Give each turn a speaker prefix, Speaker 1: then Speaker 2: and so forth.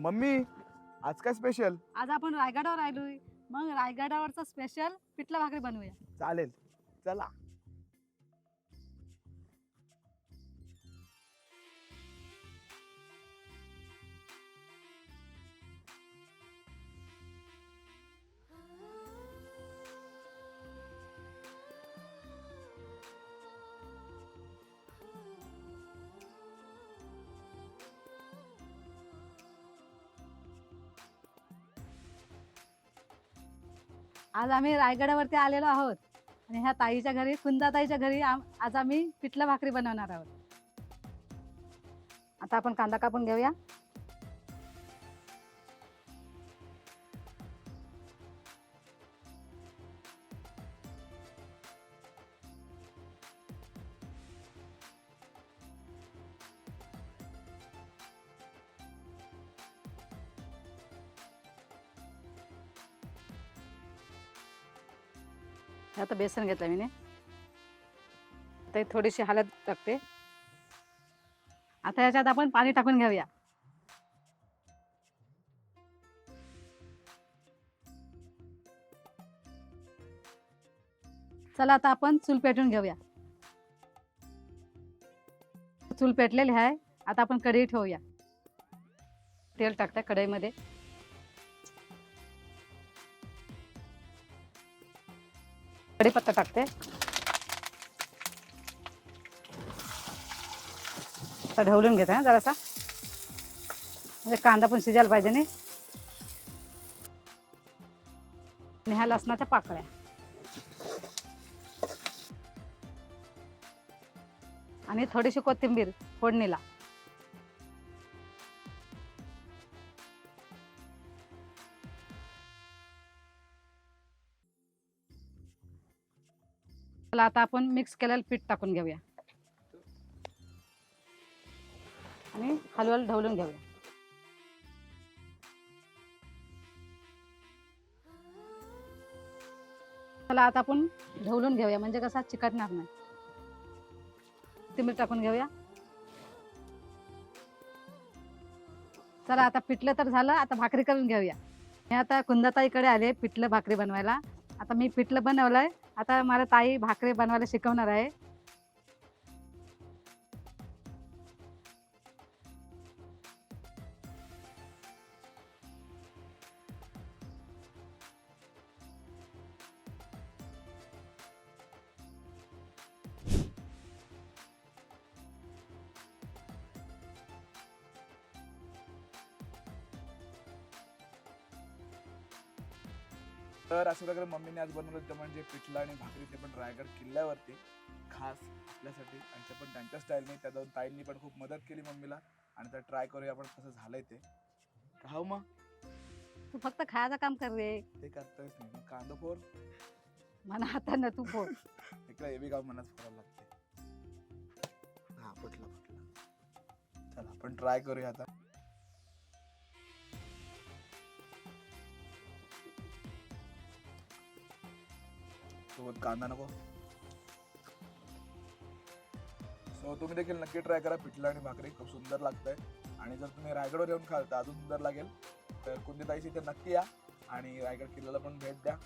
Speaker 1: Mummy आज काय special?
Speaker 2: आज आपण रायगडावर आलोय. मग रायगडावरचा स्पेशल पिठलं भाकरी बनवूया.
Speaker 1: चालेल, चला.
Speaker 2: आज आम्ही रायगडावरती आलेलो आहोत आणि ह्या ताईच्या घरी, कुंदाताईच्या घरी आज आम्ही पिठलं भाकरी बनवणार आहोत. आता आपण कांदा कापून घेऊया. आता बेसन घेतलं मी. आता थोडीशी हळद टाकते. आता याच्यात आपण पाणी टाकून घेऊया. चला आता आपण चूल पेटून घेऊया. चूल पेटलेली आहे. आता आपण कढई ठेवूया. तेल टाकते कढईमध्ये. कढीपत्ता टाकते. आता ढवलून घेते ना जरासा, म्हणजे कांदा पण शिजायला पाहिजे नाही. आणि ह्या लसणाच्या पाकळ्या आणि थोडीशी कोथिंबीर फोडणीला. चला आता आपण मिक्स केलेलं पीठ टाकून घेऊया आणि हलवल ढवलून घेऊया. चला आता आपण ढवलून घेऊया, म्हणजे कसा चिकटणार नाही. कोथिंबीर टाकून घेऊया. चला आता पिठलं तर झालं. आता भाकरी करून घेऊया. मी आता कुंदाताईकडे आले पिठलं भाकरी बनवायला. आता मी पिठलं बनवलंय. आता मला ताई भाकरी बनवायला शिकवणार आहे.
Speaker 1: तर अशा प्रकारे मम्मीने आज बनवलं होतं, म्हणजे पिठलं आणि भाकरी, ते पण रायगड किल्ल्यावरती खास आपल्यासाठी. आणि ते पण त्यांच्या स्टाईलने. त्या दोन ताईंनी पण खूप मदत केली मम्मीला. आणि तर ट्राय करूया आपण कसं झालंय ते. खाऊ मग.
Speaker 2: तू फक्त खायचं काम कर रे.
Speaker 1: ते करतोयच नाही. मग कांदा फोर
Speaker 2: मला आता न तू फोड.
Speaker 1: इकडे हेवी काम मनाच फोडायला लागते. हा फुटला फुटला. चला आपण ट्राय करूया आता. सोबत कांदा नको. सो तुम्ही देखील नक्की ट्राय करा. पिठलं आणि भाकरी खूप सुंदर लागतंय. आणि जर तुम्ही रायगडवर येऊन खाल तर अजून सुंदर लागेल. तर कुंदाताईची इथे नक्की या आणि रायगड किल्ल्याला पण भेट द्या.